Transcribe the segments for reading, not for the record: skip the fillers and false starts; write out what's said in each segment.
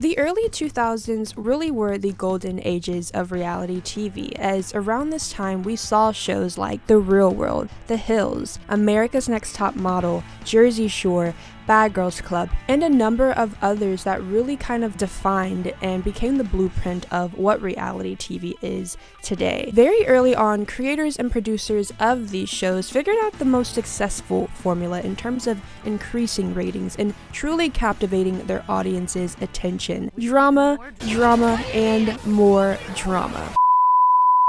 The early 2000s really were the golden ages of reality TV, as around this time we saw shows like The Real World, The Hills, America's Next Top Model, Jersey Shore, Bad Girls Club, and a number of others that really kind of defined and became the blueprint of what reality TV is today. Very early on, creators and producers of these shows figured out the most successful formula in terms of increasing ratings and truly captivating their audience's attention. Drama, drama, and more drama.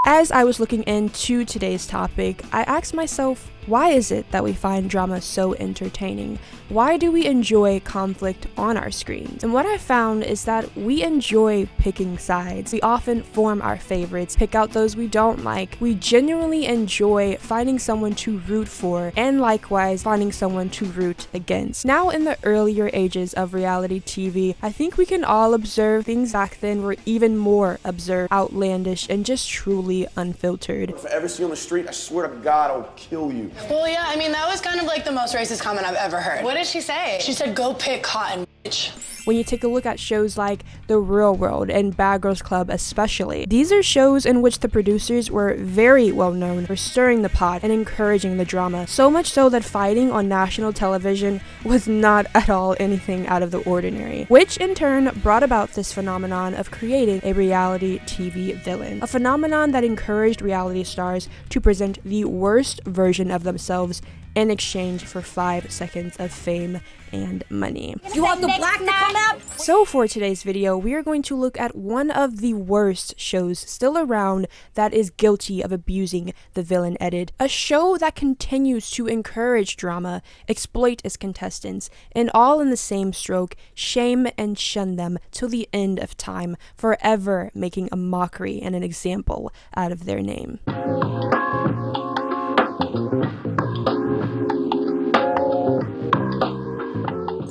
As I was looking into today's topic, I asked myself, why is it that we find drama so entertaining? Why do we enjoy conflict on our screens? And what I found is that we enjoy picking sides. We often form our favorites, pick out those we don't like. We genuinely enjoy finding someone to root for, and likewise finding someone to root against. Now in the earlier ages of reality TV, I think we can all observe things back then were even more absurd, outlandish, and just truly unfiltered. If I ever see you on the street, I swear to God, I'll kill you. Well, yeah, I mean, that was kind of like the most racist comment I've ever heard. What did she say? She said, go pick cotton, bitch. When you take a look at shows like The Real World and Bad Girls Club especially, these are shows in which the producers were very well known for stirring the pot and encouraging the drama, so much so that fighting on national television was not at all anything out of the ordinary, which in turn brought about this phenomenon of creating a reality TV villain, a phenomenon that encouraged reality stars to present the worst version of themselves in exchange for 5 seconds of fame and money. You want the black to come out? So for today's video, we are going to look at one of the worst shows still around that is guilty of abusing the villain edit. A show that continues to encourage drama, exploit its contestants, and all in the same stroke, shame and shun them till the end of time, forever making a mockery and an example out of their name.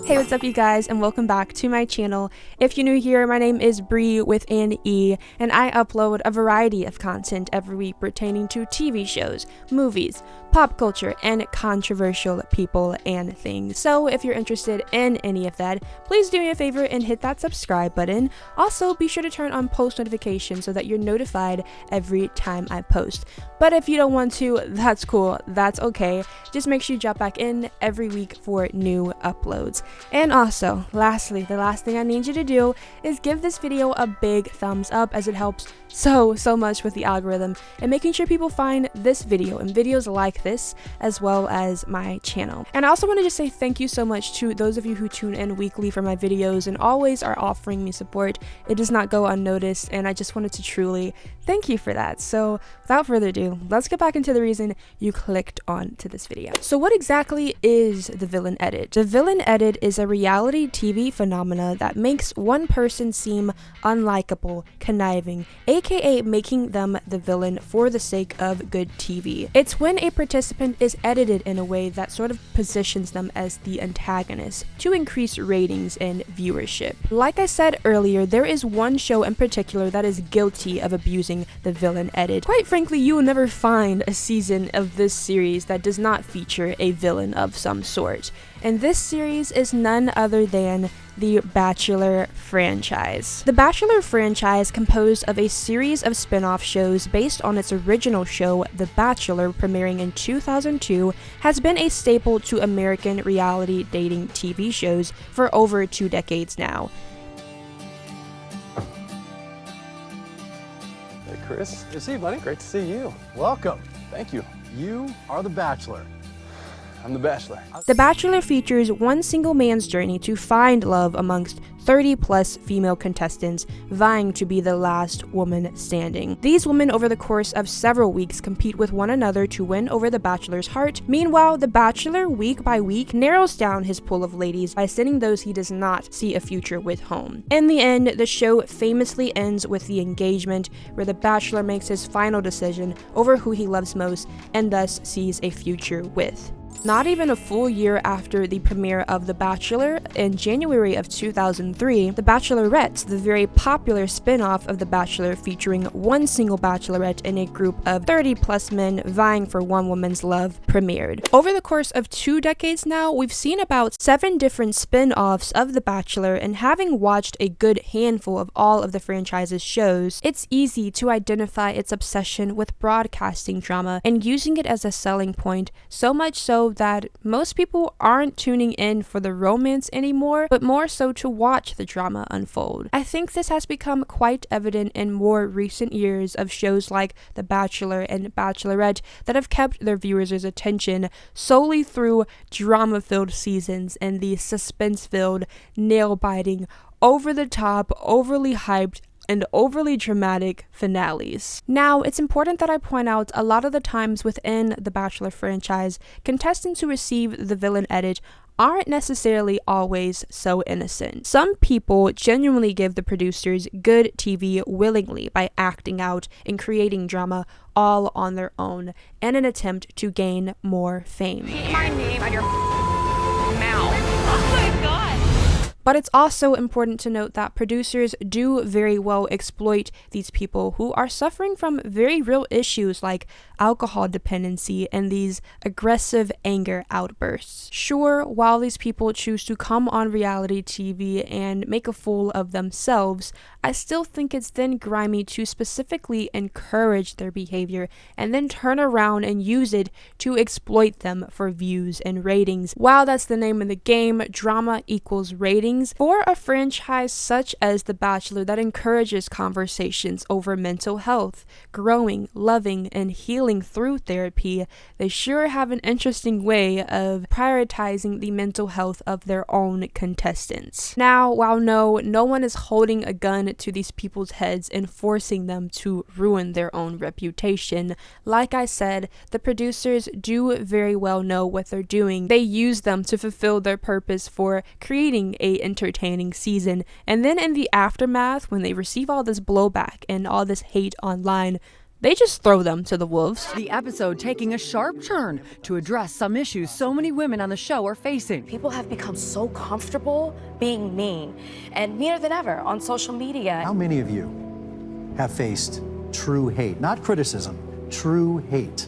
Hey, what's up you guys, and welcome back to my channel. If you're new here, my name is Bree with an E, and I upload a variety of content every week pertaining to TV shows, movies, pop culture, and controversial people and things. So if you're interested in any of that, please do me a favor and hit that subscribe button. Also, be sure to turn on post notifications so that you're notified every time I post. But if you don't want to, that's cool, that's okay. Just make sure you drop back in every week for new uploads. And also, lastly, the last thing I need you to do is give this video a big thumbs up, as it helps so much with the algorithm and making sure people find this video and videos like this, as well as my channel. And I also want to just say thank you so much to those of you who tune in weekly for my videos and always are offering me support. It does not go unnoticed, and I just wanted to truly thank you for that. So without further ado, let's get back into the reason you clicked on to this video. So what exactly is the villain edit? The villain edit is a reality TV phenomena that makes one person seem unlikable, conniving, aka making them the villain for the sake of good TV. It's when a participant is edited in a way that sort of positions them as the antagonist to increase ratings and viewership. Like I said earlier, there is one show in particular that is guilty of abusing the villain edit. Quite frankly, you will never find a season of this series that does not feature a villain of some sort. And this series is none other than the Bachelor franchise. The Bachelor franchise, composed of a series of spin-off shows based on its original show, The Bachelor, premiering in 2002, has been a staple to American reality dating TV shows for over 2 decades now. Hey Chris, good to see you, buddy. Great to see you. Welcome. Thank you. You are the Bachelor. I'm the Bachelor. The Bachelor features one single man's journey to find love amongst 30-plus female contestants vying to be the last woman standing. These women, over the course of several weeks, compete with one another to win over the Bachelor's heart. Meanwhile, the Bachelor, week by week, narrows down his pool of ladies by sending those he does not see a future with home. In the end, the show famously ends with the engagement, where the Bachelor makes his final decision over who he loves most and thus sees a future with. Not even a full year after the premiere of The Bachelor, in January of 2003, The Bachelorette, the very popular spin-off of The Bachelor featuring one single bachelorette and a group of 30-plus men vying for one woman's love, premiered. Over the course of 2 decades now, we've seen about 7 different spin-offs of The Bachelor, and having watched a good handful of all of the franchise's shows, it's easy to identify its obsession with broadcasting drama and using it as a selling point, so much so that most people aren't tuning in for the romance anymore, but more so to watch the drama unfold. I think this has become quite evident in more recent years of shows like The Bachelor and Bachelorette that have kept their viewers' attention solely through drama-filled seasons and the suspense-filled, nail-biting, over-the-top, overly hyped, and overly dramatic finales. Now, it's important that I point out a lot of the times within the Bachelor franchise, contestants who receive the villain edit aren't necessarily always so innocent. Some people genuinely give the producers good TV willingly by acting out and creating drama all on their own in an attempt to gain more fame. Keep my name out your mouth. Oh my god. But it's also important to note that producers do very well exploit these people who are suffering from very real issues like alcohol dependency and these aggressive anger outbursts. Sure, while these people choose to come on reality TV and make a fool of themselves, I still think it's then grimy to specifically encourage their behavior and then turn around and use it to exploit them for views and ratings. While that's the name of the game, drama equals ratings. For a franchise such as The Bachelor that encourages conversations over mental health, growing, loving, and healing through therapy, they sure have an interesting way of prioritizing the mental health of their own contestants. Now, while no one is holding a gun to these people's heads and forcing them to ruin their own reputation, like I said, the producers do very well know what they're doing. They use them to fulfill their purpose for creating a entertaining season, and then in the aftermath, when they receive all this blowback and all this hate online, they just throw them to the wolves. The episode taking a sharp turn to address some issues so many women on the show are facing. People have become so comfortable being mean, and meaner than ever on social media. How many of you have faced true hate? Not criticism, true hate.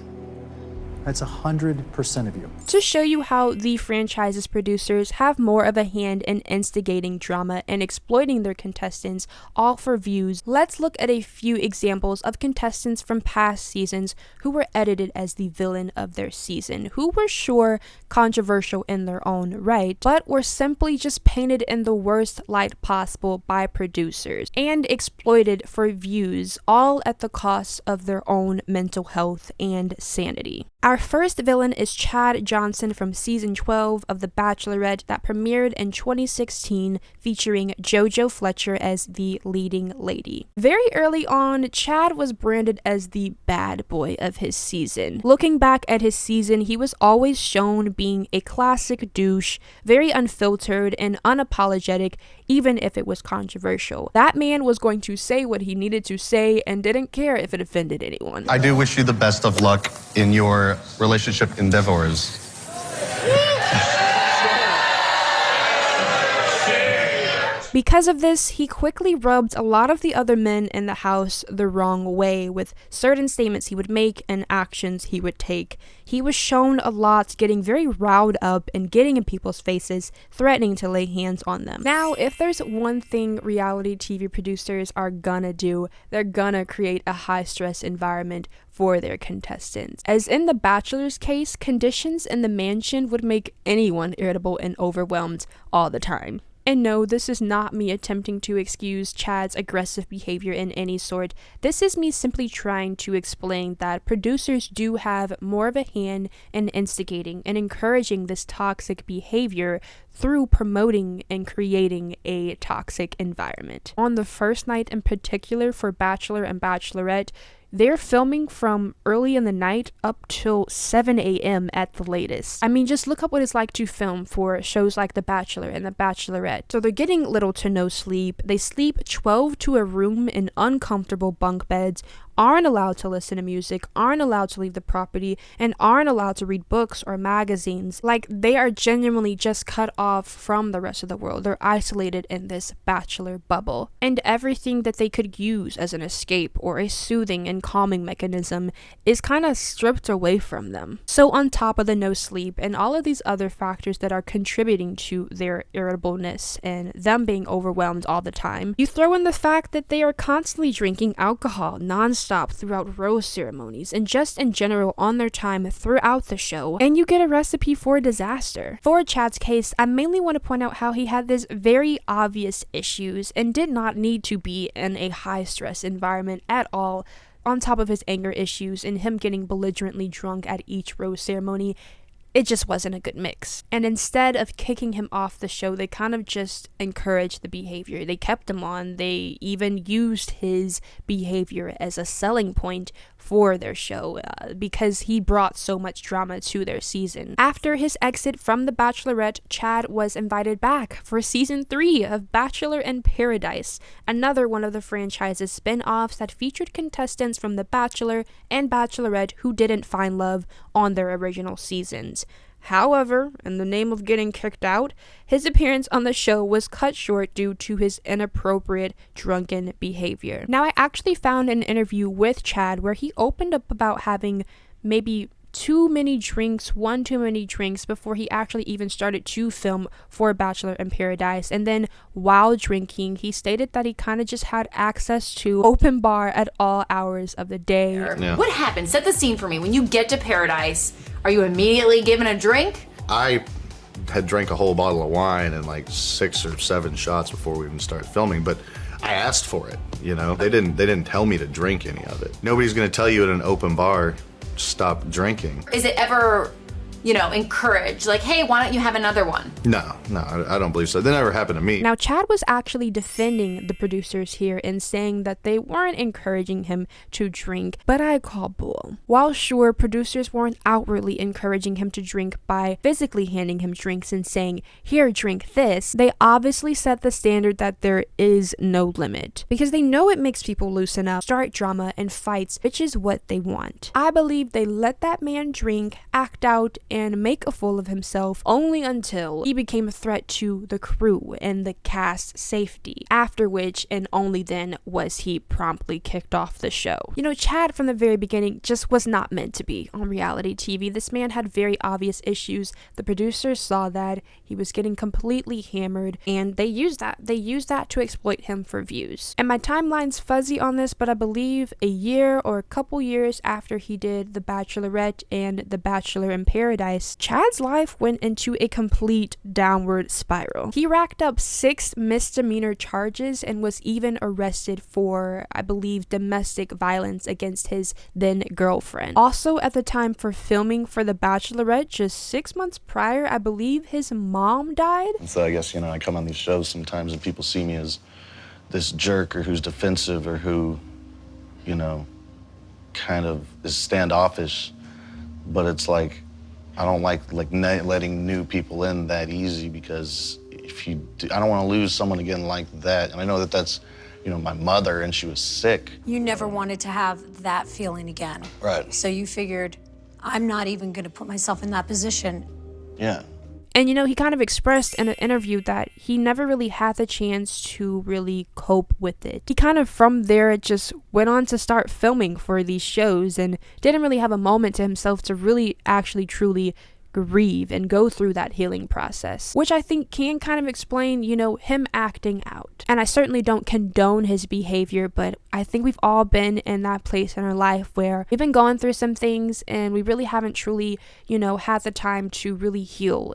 That's 100% of you. To show you how the franchise's producers have more of a hand in instigating drama and exploiting their contestants, all for views, let's look at a few examples of contestants from past seasons who were edited as the villain of their season, who were sure controversial in their own right, but were simply just painted in the worst light possible by producers and exploited for views, all at the cost of their own mental health and sanity. Our first villain is Chad Johnson from season 12 of The Bachelorette that premiered in 2016, featuring JoJo Fletcher as the leading lady. Very early on, Chad was branded as the bad boy of his season. Looking back at his season, he was always shown being a classic douche, very unfiltered and unapologetic, even if it was controversial. That man was going to say what he needed to say and didn't care if it offended anyone. I do wish you the best of luck in your relationship endeavors. Because of this, he quickly rubbed a lot of the other men in the house the wrong way with certain statements he would make and actions he would take. He was shown a lot getting very riled up and getting in people's faces, threatening to lay hands on them. Now, if there's one thing reality TV producers are gonna do, they're gonna create a high-stress environment for their contestants. As in The Bachelor's case, conditions in the mansion would make anyone irritable and overwhelmed all the time. And no, this is not me attempting to excuse Chad's aggressive behavior in any sort. This is me simply trying to explain that producers do have more of a hand in instigating and encouraging this toxic behavior through promoting and creating a toxic environment. On the first night in particular for Bachelor and Bachelorette, they're filming from early in the night up till 7 a.m. at the latest. I mean, just look up what it's like to film for shows like The Bachelor and The Bachelorette. So they're getting little to no sleep. They sleep 12 to a room in uncomfortable bunk beds, aren't allowed to listen to music, aren't allowed to leave the property, and aren't allowed to read books or magazines. Like, they are genuinely just cut off from the rest of the world. They're isolated in this Bachelor bubble. And everything that they could use as an escape or a soothing and calming mechanism is kind of stripped away from them. So on top of the no sleep and all of these other factors that are contributing to their irritableness and them being overwhelmed all the time, you throw in the fact that they are constantly drinking alcohol nonstop throughout rose ceremonies and just in general on their time throughout the show, and you get a recipe for disaster. For Chad's case, I mainly want to point out how he had this very obvious issues and did not need to be in a high stress environment at all. On top of his anger issues and him getting belligerently drunk at each rose ceremony, it just wasn't a good mix. And instead of kicking him off the show, they kind of just encouraged the behavior. They kept him on. They even used his behavior as a selling point for their show because he brought so much drama to their season. After his exit from The Bachelorette, Chad was invited back for season 3 of Bachelor in Paradise, another one of the franchise's spin-offs that featured contestants from The Bachelor and Bachelorette who didn't find love on their original seasons. However, in the name of getting kicked out, his appearance on the show was cut short due to his inappropriate drunken behavior. Now, I actually found an interview with Chad where he opened up about having maybe one too many drinks before he actually even started to film for Bachelor in Paradise. And then while drinking, he stated that he kind of just had access to open bar at all hours of the day. Yeah. What happened? Set the scene for me. When you get to Paradise, are you immediately given a drink? I had drank a whole bottle of wine and like 6 or 7 shots before we even started filming, but I asked for it, you know? They didn't tell me to drink any of it. Nobody's gonna tell you at an open bar, stop drinking. Is it ever, encouraged? Like, hey, why don't you have another one? No, I don't believe so. That never happened to me. Now, Chad was actually defending the producers here and saying that they weren't encouraging him to drink, but I call bull. While sure, producers weren't outwardly encouraging him to drink by physically handing him drinks and saying, here, drink this, they obviously set the standard that there is no limit, because they know it makes people loosen up, start drama and fights, which is what they want. I believe they let that man drink, act out, and make a fool of himself only until he became a threat to the crew and the cast's safety, after which and only then was he promptly kicked off the show. Chad from the very beginning just was not meant to be on reality TV. This man had very obvious issues. The producers saw that. He was getting completely hammered, and they used that to exploit him for views. And my timeline's fuzzy on this, but I believe a year or a couple years after he did The Bachelorette and The Bachelor in Paradise, Chad's life went into a complete downward spiral. He racked up 6 misdemeanor charges and was even arrested for, I believe, domestic violence against his then girlfriend. Also, at the time for filming for The Bachelorette, just 6 months prior, I believe his mom died. So I guess, I come on these shows sometimes and people see me as this jerk or who's defensive or who, kind of is standoffish. But it's like, I don't like letting new people in that easy, because I don't want to lose someone again like that. And I know that that's, my mother, and she was sick. You never wanted to have that feeling again. Right. So you figured, I'm not even going to put myself in that position. Yeah. And he kind of expressed in an interview that he never really had the chance to really cope with it. He kind of from there just went on to start filming for these shows and didn't really have a moment to himself to really actually truly grieve and go through that healing process, which I think can kind of explain, him acting out. And I certainly don't condone his behavior, but I think we've all been in that place in our life where we've been going through some things and we really haven't truly, had the time to really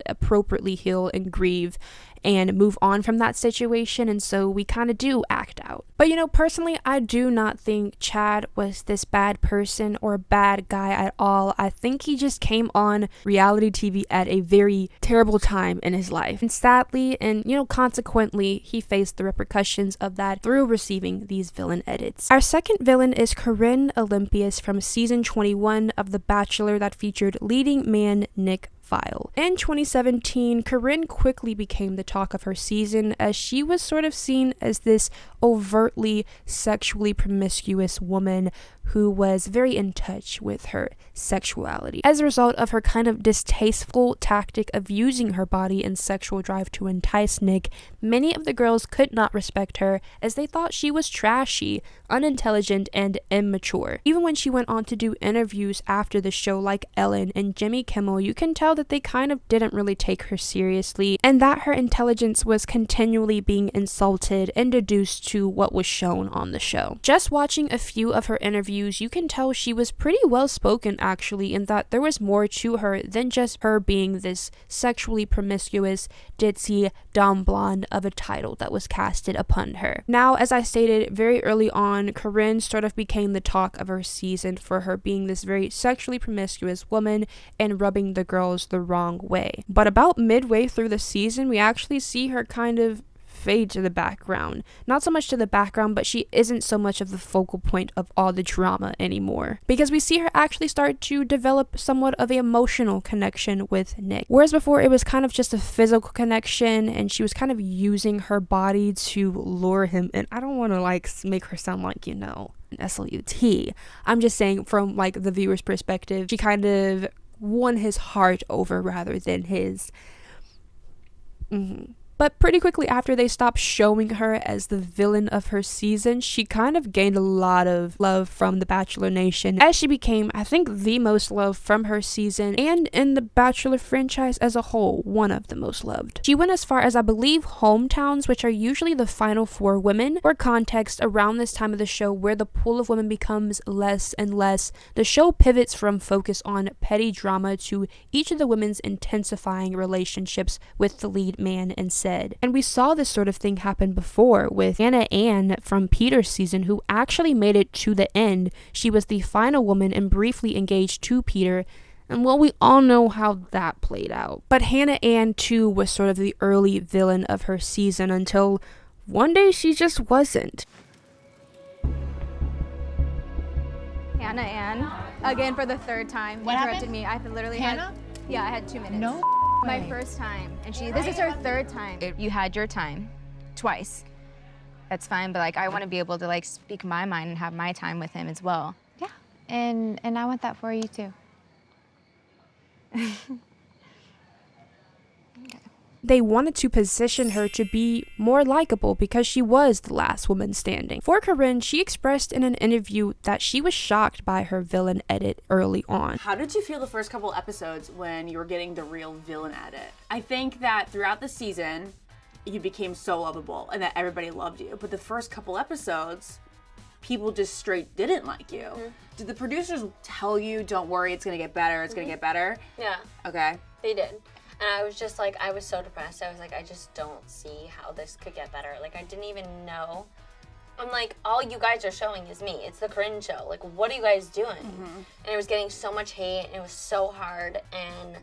appropriately heal and grieve and move on from that situation, and so we kind of do act out. But personally, I do not think Chad was this bad person or bad guy at all. I think he just came on reality TV at a very terrible time in his life, and sadly and consequently, he faced the repercussions of that through receiving these villain edits. Our second villain is Corinne Olympius from season 21 of The Bachelor that featured leading man Nick File. In 2017, Corinne quickly became the talk of her season, as she was sort of seen as this overtly sexually promiscuous woman who was very in touch with her sexuality. As a result of her kind of distasteful tactic of using her body and sexual drive to entice Nick, many of the girls could not respect her as they thought she was trashy, unintelligent, and immature. Even when she went on to do interviews after the show like Ellen and Jimmy Kimmel, you can tell that they kind of didn't really take her seriously and that her intelligence was continually being insulted and deduced to what was shown on the show. Just watching a few of her interviews, you can tell she was pretty well spoken actually, and that there was more to her than just her being this sexually promiscuous, ditzy, dumb blonde of a title that was casted upon her. Now, as I stated very early on, Corinne sort of became the talk of her season for her being this very sexually promiscuous woman and rubbing the girls the wrong way. But about midway through the season, we actually see her kind of fade to the background. Not so much to the background, but she isn't so much of the focal point of all the drama anymore. Because we see her actually start to develop somewhat of an emotional connection with Nick. Whereas before it was kind of just a physical connection and she was kind of using her body to lure him. And I don't want to like make her sound like, an SLUT. I'm just saying from like the viewer's perspective, she kind of won his heart over rather than his. But pretty quickly after they stopped showing her as the villain of her season, she kind of gained a lot of love from the Bachelor Nation as she became, I think, the most loved from her season and in the Bachelor franchise as a whole, one of the most loved. She went as far as, I believe, hometowns, which are usually the final 4 women. For context, around this time of the show where the pool of women becomes less and less, the show pivots from focus on petty drama to each of the women's intensifying relationships with the lead man and and we saw this sort of thing happen before with Hannah Ann from Peter's season, who actually made it to the end. She was the final woman and briefly engaged to Peter, and well, we all know how that played out. But Hannah Ann too was sort of the early villain of her season until one day she just wasn't. Hannah Ann, again for the 3rd time, what interrupted happened? me. I literally Hannah? I had 2 minutes. No. My first time, and this is her 3rd time. You had your time, twice. That's fine, but like I want to be able to like speak my mind and have my time with him as well. Yeah, and I want that for you too. They wanted to position her to be more likable because she was the last woman standing. For Corinne, she expressed in an interview that she was shocked by her villain edit early on. How did you feel the first couple episodes when you were getting the real villain edit? I think that throughout the season, you became so lovable and that everybody loved you. But the first couple episodes, people just straight didn't like you. Did the producers tell you, don't worry, it's gonna get better, it's gonna get better? Yeah. Okay. They did. And I was just like, I was so depressed. I was like, I just don't see how this could get better. Like, I didn't even know. I'm like, all you guys are showing is me. It's the Corinne show. Like, what are you guys doing? And it was getting so much hate, and it was so hard, and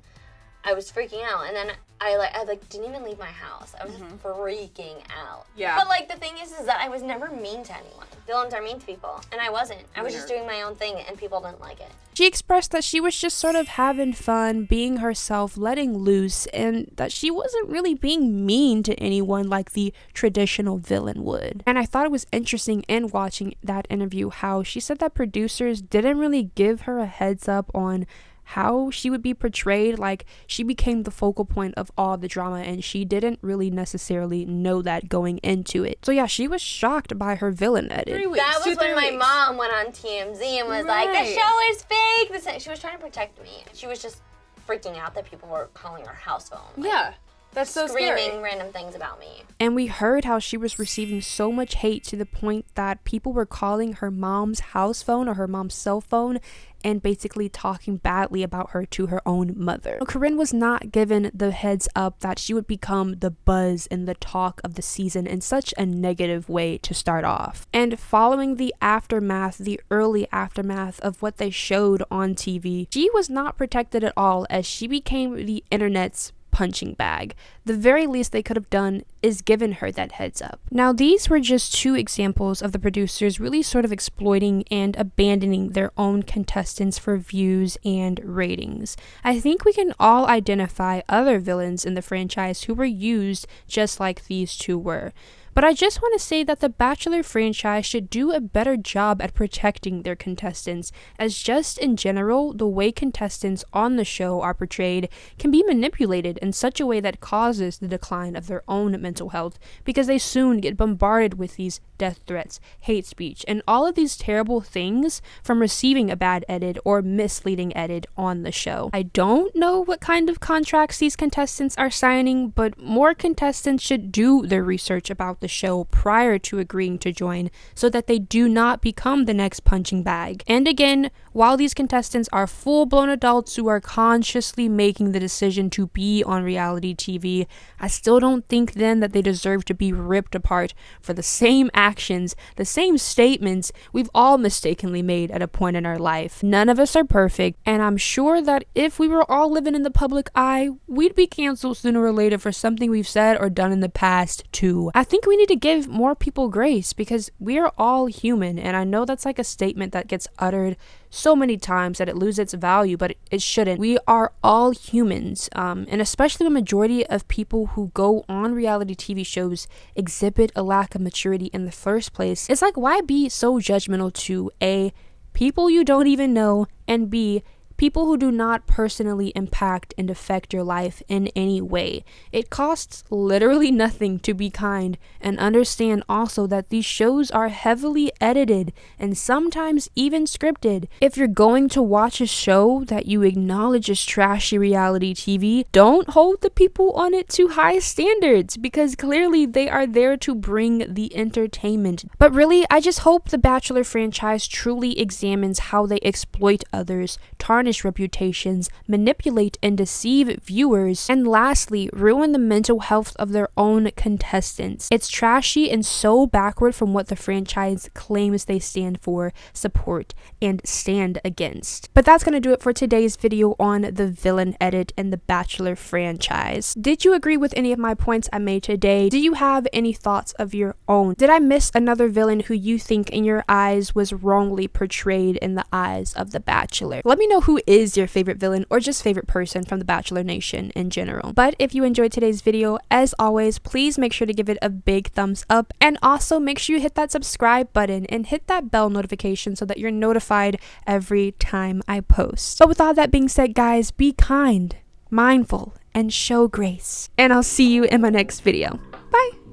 I was freaking out. And then I didn't even leave my house. I was freaking out. Yeah. But like the thing is that I was never mean to anyone. Villains are mean to people, and I wasn't. I was just doing my own thing, and people didn't like it. She expressed that she was just sort of having fun, being herself, letting loose, and that she wasn't really being mean to anyone like the traditional villain would. And I thought it was interesting in watching that interview how she said that producers didn't really give her a heads up on how she would be portrayed. Like, she became the focal point of all the drama and she didn't really necessarily know that going into it. So yeah, she was shocked by her villain edit. That was when my mom went on TMZ and was like, the show is fake. She was trying to protect me. She was just freaking out that people were calling her house phone. Like, that's so screaming scary. random things about me. And we heard how she was receiving so much hate to the point that people were calling her mom's house phone or her mom's cell phone and basically talking badly about her to her own mother. Corinne was not given the heads up that she would become the buzz and the talk of the season in such a negative way to start off. And following the aftermath, the early aftermath of what they showed on TV, she was not protected at all as she became the internet's punching bag. The very least they could have done is given her that heads up. Now, these were just 2 examples of the producers really sort of exploiting and abandoning their own contestants for views and ratings. I think we can all identify other villains in the franchise who were used just like these 2 were. But I just want to say that the Bachelor franchise should do a better job at protecting their contestants, as just in general, the way contestants on the show are portrayed can be manipulated in such a way that causes the decline of their own mental health, because they soon get bombarded with these death threats, hate speech, and all of these terrible things from receiving a bad edit or misleading edit on the show. I don't know what kind of contracts these contestants are signing, but more contestants should do their research about the show prior to agreeing to join so that they do not become the next punching bag. And again, while these contestants are full-blown adults who are consciously making the decision to be on reality TV, I still don't think then that they deserve to be ripped apart for the same actions, the same statements we've all mistakenly made at a point in our life. None of us are perfect, and I'm sure that if we were all living in the public eye, we'd be canceled sooner or later for something we've said or done in the past too. I think we need to give more people grace because we are all human, and I know that's like a statement that gets uttered so many times that it loses its value, but it shouldn't. We are all humans, and especially the majority of people who go on reality TV shows exhibit a lack of maturity in the first place. It's like, why be so judgmental to A, people you don't even know, and B, people who do not personally impact and affect your life in any way. It costs literally nothing to be kind, and understand also that these shows are heavily edited and sometimes even scripted. If you're going to watch a show that you acknowledge is trashy reality TV, don't hold the people on it to high standards, because clearly they are there to bring the entertainment. But really, I just hope the Bachelor franchise truly examines how they exploit others, tarnish reputations, manipulate and deceive viewers, and lastly, ruin the mental health of their own contestants. It's trashy and so backward from what the franchise claims they stand for, support, and stand against. But that's gonna do it for today's video on the villain edit and the Bachelor franchise. Did you agree with any of my points I made today? Do you have any thoughts of your own? Did I miss another villain who you think in your eyes was wrongly portrayed in the eyes of the Bachelor? Let me know who is your favorite villain or just favorite person from the Bachelor Nation in general. But if you enjoyed today's video, as always, please make sure to give it a big thumbs up, and also make sure you hit that subscribe button and hit that bell notification so that you're notified every time I post. So with all that being said, guys, be kind, mindful, and show grace. And I'll see you in my next video. Bye!